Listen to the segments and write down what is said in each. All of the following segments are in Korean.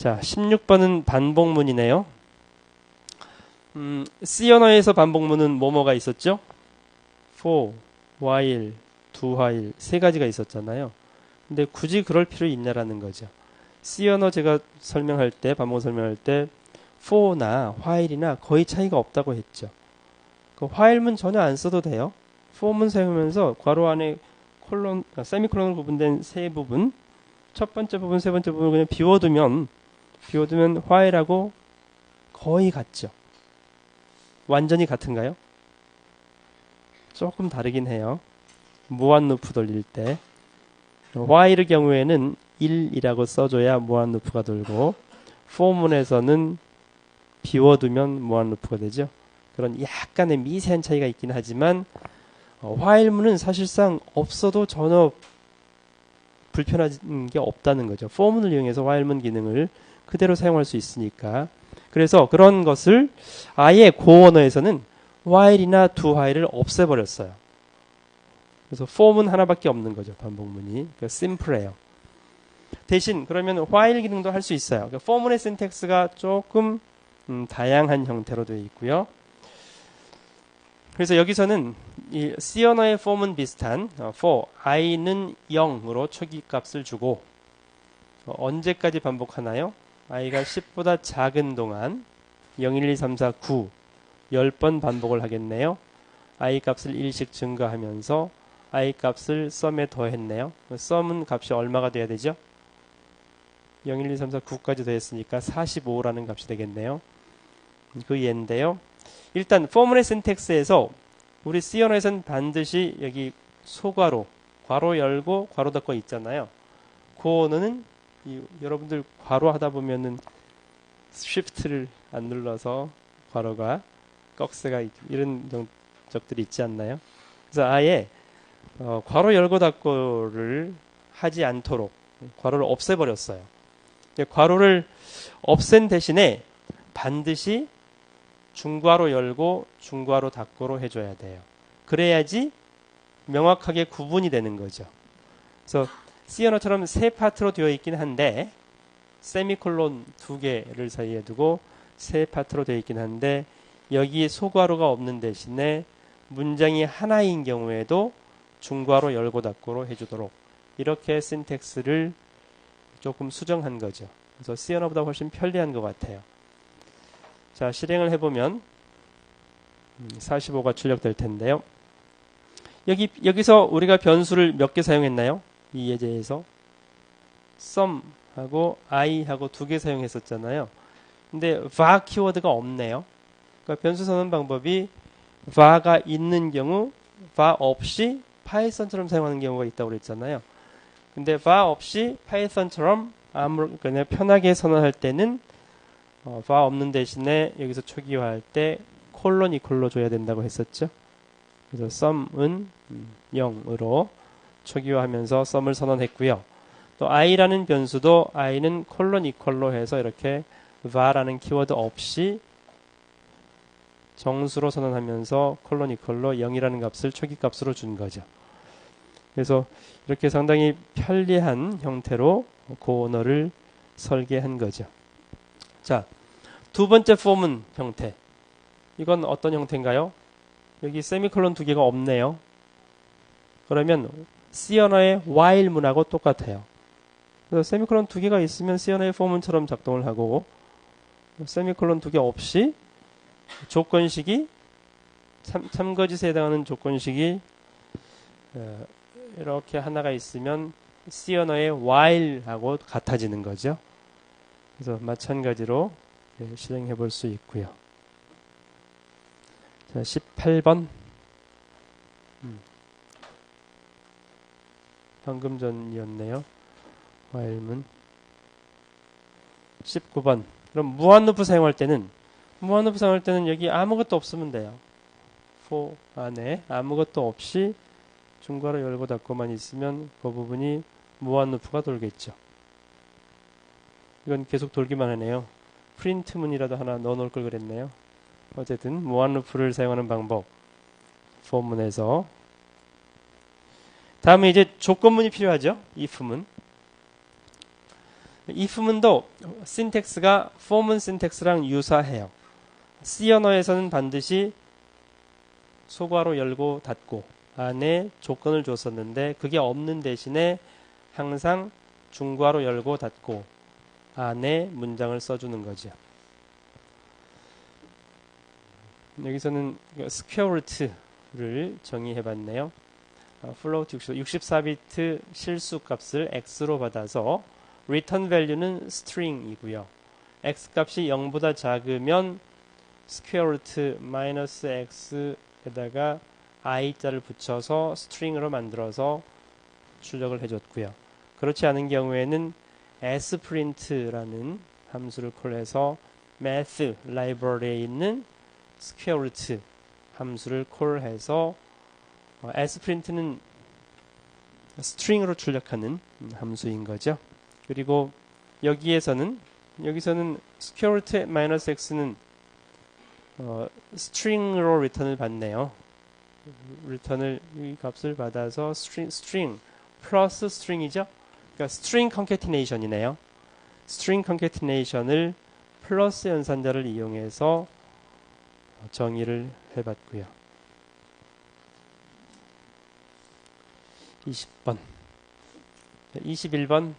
자, 16번은 반복문이네요. C 언어에서 반복문은 뭐뭐가 있었죠? for, while, do while 세 가지가 있었잖아요. 근데 굳이 그럴 필요 있냐라는 거죠. C 언어 제가 설명할 때, 반복 설명할 때 for나 while이나 거의 차이가 없다고 했죠. 그 while문 전혀 안 써도 돼요. for문 사용하면서 괄호 안에 콜론, 세미콜론으로 구분된 세 부분, 첫 번째 부분, 세 번째 부분을 그냥 비워두면 while하고 거의 같죠. 완전히 같은가요? 조금 다르긴 해요. 무한 루프 돌릴 때 while의 경우에는 1이라고 써줘야 무한 루프가 돌고 for문에서는 비워두면 무한 루프가 되죠. 그런 약간의 미세한 차이가 있긴 하지만 while문은 사실상 없어도 전혀 불편한 게 없다는 거죠. for문을 이용해서 while문 기능을 그대로 사용할 수 있으니까. 그래서 그런 것을 아예 고 언어에서는 while이나 do while을 없애버렸어요. 그래서 form은 하나밖에 없는 거죠. 반복문이. 그러니까 simple해요. 대신 그러면 while 기능도 할 수 있어요. 그러니까 form문의 syntax가 조금 다양한 형태로 되어 있고요. 그래서 여기서는 이 C 언어의 form은 비슷한 for i는 0으로 초기 값을 주고 언제까지 반복하나요? i가 10보다 작은 동안 0, 1, 2, 3, 4, 9 10번 반복을 하겠네요. i 값을 1씩 증가하면서 i 값을 sum에 더했네요. sum은 값이 얼마가 돼야 되죠? 0, 1, 2, 3, 4, 9까지 더했으니까 45라는 값이 되겠네요. 그 예인데요. 일단 포문의 syntax에서 우리 C 언어에서는 반드시 여기 소괄호, 괄호 열고 괄호 닫고 있잖아요. 그 언어는 여러분들 괄호 하다 보면은 쉬프트를 안 눌러서 괄호가 꺽쇠가 이런 적들이 있지 않나요? 그래서 아예 괄호 열고 닫고를 하지 않도록 괄호를 없애버렸어요. 괄호를 없앤 대신에 반드시 중괄호 열고 중괄호 닫고로 해줘야 돼요. 그래야지 명확하게 구분이 되는 거죠. 그래서 C 언어처럼 세 파트로 되어 있긴 한데 세미콜론 두 개를 사이에 두고 세 파트로 되어 있긴 한데 여기에 소괄호가 없는 대신에 문장이 하나인 경우에도 중괄호 열고 닫고로 해주도록 이렇게 신텍스를 조금 수정한 거죠. 그래서 C 언어보다 훨씬 편리한 것 같아요. 자, 실행을 해보면 45가 출력될 텐데요. 여기서 우리가 변수를 몇 개 사용했나요? 이 예제에서 sum하고 i하고 두 개 사용했었잖아요. 근데 var 키워드가 없네요. 그러니까 변수 선언 방법이 var가 있는 경우 var 없이 파이썬처럼 사용하는 경우가 있다고 그랬잖아요. 근데 var 없이 파이썬처럼 그냥 편하게 선언할 때는 var 없는 대신에 여기서 초기화할 때 콜론 이퀄로 줘야 된다고 했었죠. 그래서 sum은 0으로 초기화하면서 sum을 선언했고요. 또 i라는 변수도 i는 콜론 이퀄로 해서 이렇게 var라는 키워드 없이 정수로 선언하면서 콜론 이퀄로 0이라는 값을 초기 값으로 준 거죠. 그래서 이렇게 상당히 편리한 형태로 고 언어를 설계한 거죠. 자, 두 번째 form은 형태. 이건 어떤 형태인가요? 여기 세미콜론 두 개가 없네요. 그러면 C 언어의 while 문하고 똑같아요. 그래서 세미콜론 두 개가 있으면 C 언어의 form은처럼 작동을 하고 세미콜론 두 개 없이 조건식이 참거짓에 해당하는 조건식이 이렇게 하나가 있으면 C 언어의 while하고 같아지는 거죠. 그래서 마찬가지로 실행해 볼 수 있고요. 자, 18번. 방금 전이었네요. while문. 19번. 그럼 무한루프 사용할 때는 여기 아무것도 없으면 돼요. for 안에 아무것도 없이 중괄호 열고 닫고만 있으면 그 부분이 무한루프가 돌겠죠. 이건 계속 돌기만 하네요. 프린트문이라도 하나 넣어놓을 걸 그랬네요. 어쨌든 무한루프를 사용하는 방법 for문에서 다음에 이제 조건문이 필요하죠. if문. if문도 신텍스가 for문 신텍스랑 유사해요. C 언어에서는 반드시 소괄호 열고 닫고 안에 조건을 줬었는데 그게 없는 대신에 항상 중괄호 열고 닫고 안에 문장을 써주는 거죠. 여기서는 square-root를 정의해봤네요. float 64비트 실수 값을 x로 받아서 return value는 string이고요. x 값이 0보다 작으면 square root 마이너스 x에다가 i자를 붙여서 string으로 만들어서 출력을 해줬고요. 그렇지 않은 경우에는 sprint라는 함수를 콜해서 math 라이브러리에 있는 square root 함수를 콜해서 sprint는 string으로 출력하는 함수인 거죠. 그리고 여기서는 square root 마이너스 x는 string으로 return을 받네요. return을 이 값을 받아서 string 플러스 string이죠. 그러니까 string concatenation이네요. string concatenation을 플러스 연산자를 이용해서 정의를 해봤고요. 20번, 21번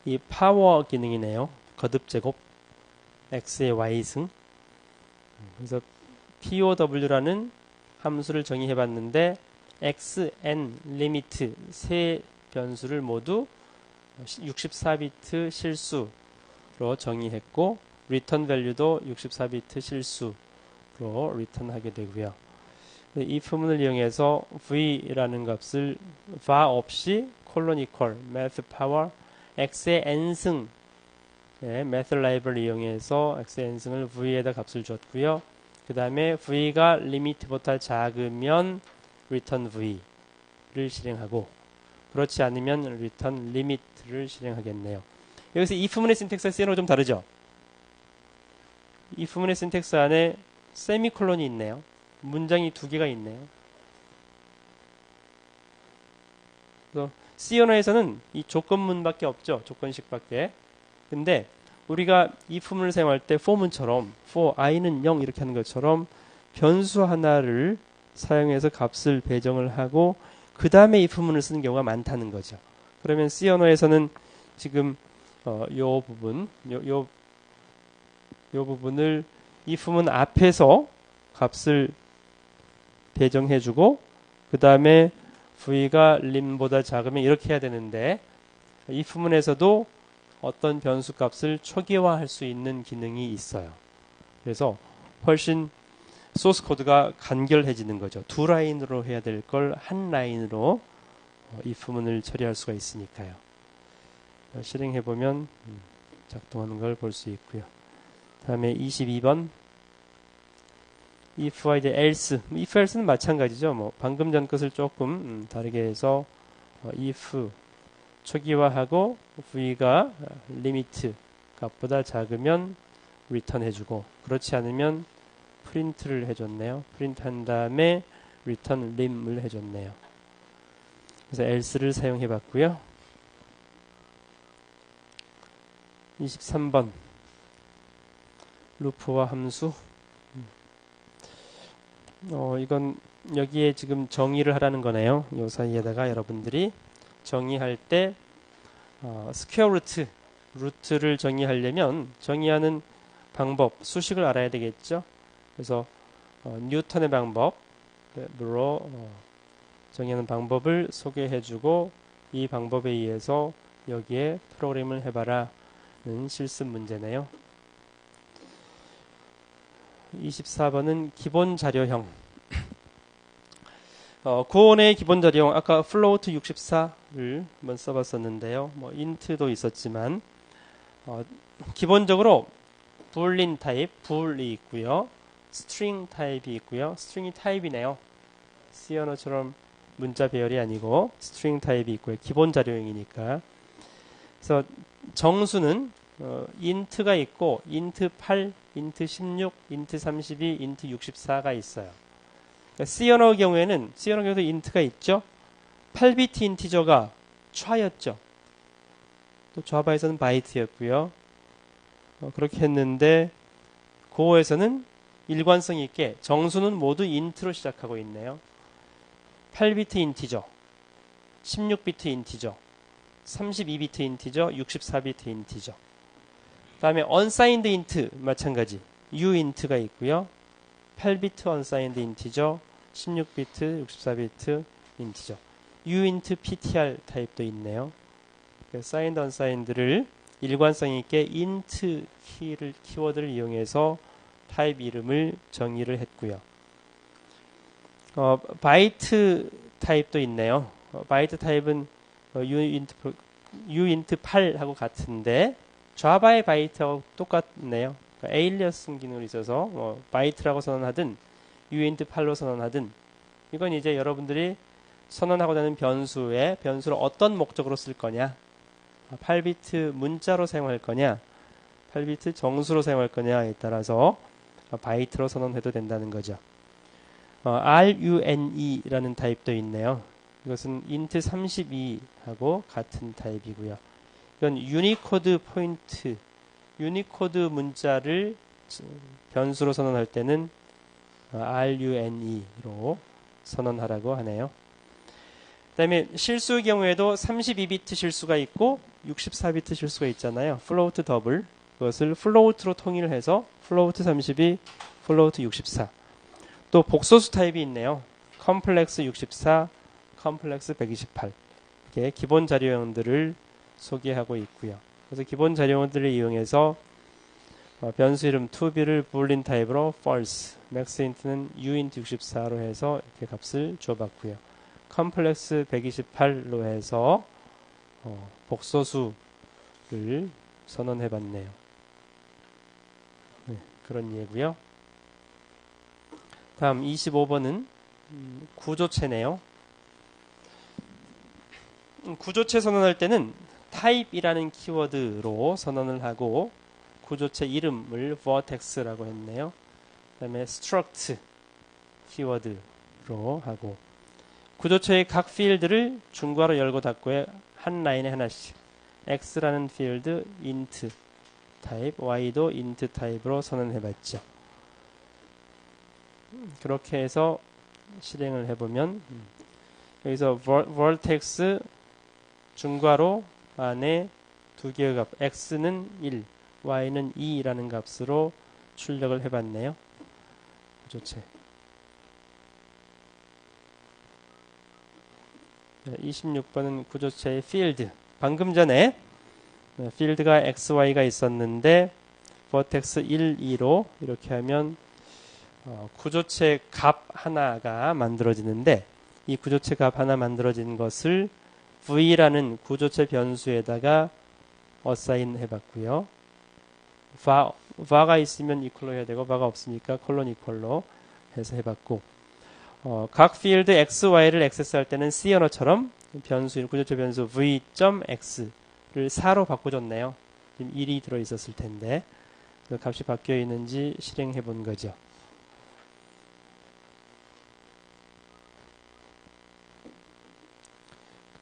이 파워 기능이네요. 거듭 제곱 x의 y승. 그래서 POW라는 함수를 정의해봤는데 x, n, 리미트 세 변수를 모두 64비트 실수로 정의했고 return value도 64비트 실수로 return하게 되고요. 이 if문을 이용해서 v라는 값을 var 없이 콜론 equal math power x의 n승 math library 이용해서 x의 n승을 v에다 값을 줬고요. 그 다음에 v가 리미트보다 작으면 return v를 실행하고 그렇지 않으면 return limit를 실행하겠네요. 여기서 if문의 신텍스와 C어가 좀 다르죠? if문의 신텍스 안에 세미콜론이 있네요. 문장이 두 개가 있네요. 그래서 C 언어에서는 이 조건문밖에 없죠. 조건식밖에. 근데 우리가 if문을 사용할 때 for문처럼 for i는 0 이렇게 하는 것처럼 변수 하나를 사용해서 값을 배정을 하고 그 다음에 if문을 쓰는 경우가 많다는 거죠. 그러면 C 언어에서는 지금 요 부분을 if문 앞에서 값을 배정해주고 그 다음에 v가 lim보다 작으면 이렇게 해야 되는데 if문에서도 어떤 변수 값을 초기화할 수 있는 기능이 있어요. 그래서 훨씬 소스 코드가 간결해지는 거죠. 두 라인으로 해야 될 걸 한 라인으로 if문을 처리할 수가 있으니까요. 실행해보면 작동하는 걸 볼 수 있고요. 다음에 22번 if와 이제 else, if else는 마찬가지죠. 뭐 방금 전 것을 조금 다르게 해서 if 초기화하고 v가 리미트 값보다 작으면 return 해주고 그렇지 않으면 프린트를 해줬네요. 프린트 한 다음에 return lim을 해줬네요. 그래서 else를 사용해 봤고요. 23번 루프와 함수. 이건 여기에 지금 정의를 하라는 거네요. 요 사이에다가 여러분들이 정의할 때 스퀘어 루트를 정의하려면 정의하는 방법, 수식을 알아야 되겠죠. 그래서 뉴턴의 방법으로 정의하는 방법을 소개해주고 이 방법에 의해서 여기에 프로그램을 해봐라는 실습 문제네요. 24번은 기본 자료형. 고온의 기본 자료형, 아까 float 64를 한번 써봤었는데요. 뭐 int도 있었지만 기본적으로 boolean 타입, bool이 있고요. string 타입이 있고요. string이 타입이네요. C 언어처럼 문자 배열이 아니고 string 타입이 있고요. 기본 자료형이니까. 그래서 정수는 int가 있고 int 8, int 16, int 32, int 64가 있어요. 그러니까 C 언어 경우에는 C 언어 경우도 int가 있죠. 8비트 인티저가 try였죠. 또 자바에서는 바이트였고요. 그렇게 했는데 고어에서는 일관성 있게 정수는 모두 인트로 시작하고 있네요. 8비트 인티저, 16비트 인티저, 32비트 인티저, 64비트 인티저. 다음에 unsigned int 마찬가지 uint가 있고요. 8비트 unsigned 인티저, 16비트, 64비트 인티저. uint ptr 타입도 있네요. signed, unsigned를 일관성 있게 int 키워드를 이용해서 타입 이름을 정의를 했고요. 바이트 타입도 있네요. 바이트 타입은 uint 8하고 같은데 자바의 바이트하고 똑같네요. 그러니까 에일리어스 기능이 있어서 바이트라고 선언하든 uint 8로 선언하든 이건 이제 여러분들이 선언하고자 하는 변수를 어떤 목적으로 쓸 거냐, 8비트 문자로 사용할 거냐, 8비트 정수로 사용할 거냐에 따라서 바이트로 선언해도 된다는 거죠. RUNE라는 타입도 있네요. 이것은 int 32하고 같은 타입이고요. 이건 유니코드 포인트, 유니코드 문자를 변수로 선언할 때는 RUNE로 선언하라고 하네요. 그 다음에 실수의 경우에도 32비트 실수가 있고 64비트 실수가 있잖아요. 플로우트 더블, 그것을 플로우트로 통일해서 플로우트 32, 플로우트 64. 또 복소수 타입이 있네요. 컴플렉스 64, 컴플렉스 128. 이렇게 기본 자료형들을 소개하고 있고요. 그래서 기본 자료형들을 이용해서 변수 이름 toB를 불린 타입으로 false, maxint는 uint 64로 해서 이렇게 값을 줘봤고요. 컴플렉스 128로 해서 복소수를 선언해봤네요. 네, 그런 예고요. 다음 25번은 구조체네요. 구조체 선언할 때는 타입이라는 키워드로 선언을 하고 구조체 이름을 vertex라고 했네요. 그 다음에 struct 키워드로 하고 구조체의 각 필드를 중괄호 열고 닫고의 한 라인에 하나씩 x라는 필드 int 타입, y도 int 타입으로 선언해봤죠. 그렇게 해서 실행을 해보면 여기서 vertex 중괄호 안에 두 개의 값 x는 1, y는 2라는 값으로 출력을 해봤네요. 구조체 26번은 구조체의 필드. 방금 전에 필드가 xy가 있었는데 vertex 1, 2로 이렇게 하면 구조체 값 하나가 만들어지는데 이 구조체 값 하나 만들어진 것을 v라는 구조체 변수에다가 assign 해봤고요. var가 있으면 equal로 해야 되고 var가 없으니까 콜론 equal로 해서 해봤고 각 필드 x, y를 액세스할 때는 C 언어처럼 변수, 구조체 변수 v.x를 4로 바꿔줬네요. 지금 1이 들어있었을 텐데 그 값이 바뀌어 있는지 실행해 본 거죠.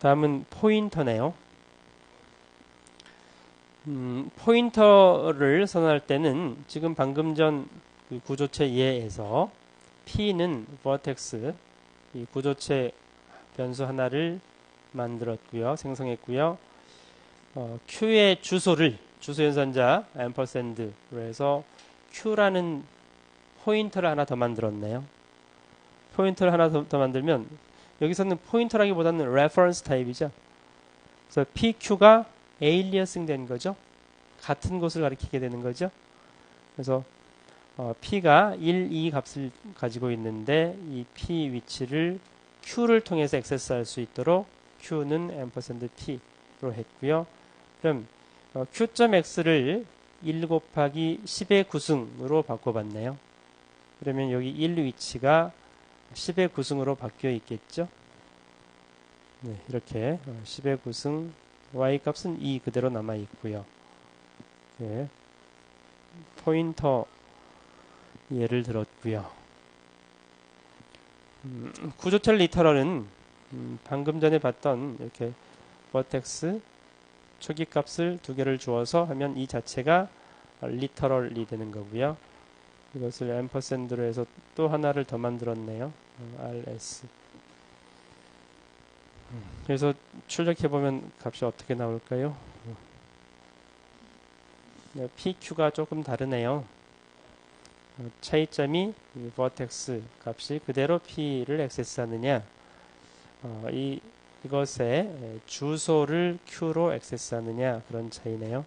다음은 포인터네요. 포인터를 선언할 때는 지금 방금 전 그 구조체 예에서 P는 vertex, 이 구조체 변수 하나를 만들었고요. 생성했고요. Q의 주소 연산자 ampersand로 해서 Q라는 포인터를 하나 더 만들었네요. 포인터를 하나 더 만들면 여기서는 포인터라기보다는 reference 타입이죠. 그래서 PQ가 aliasing 된 거죠. 같은 곳을 가리키게 되는 거죠. 그래서 P가 1, 2 값을 가지고 있는데 이 P 위치를 Q를 통해서 액세스할 수 있도록 Q는 ampersand P로 했고요. 그럼 Q.X를 1 곱하기 10의 구승으로 바꿔봤네요. 그러면 여기 1 위치가 10의 구승으로 바뀌어 있겠죠. 네, 이렇게 10의 구승 y 값은 2 그대로 남아 있고요. 네, 포인터 예를 들었고요. 구조체 리터럴은 방금 전에 봤던 이렇게 vertex, 초기 값을 두 개를 주어서 하면 이 자체가 리터럴이 되는 거고요. 이것을 앰퍼샌드로 해서 또 하나를 더 만들었네요. rs. 그래서 출력해 보면 값이 어떻게 나올까요? PQ가 조금 다르네요. 차이점이 버텍스 값이 그대로 P를 액세스하느냐, 이것의 주소를 Q로 액세스하느냐, 그런 차이네요.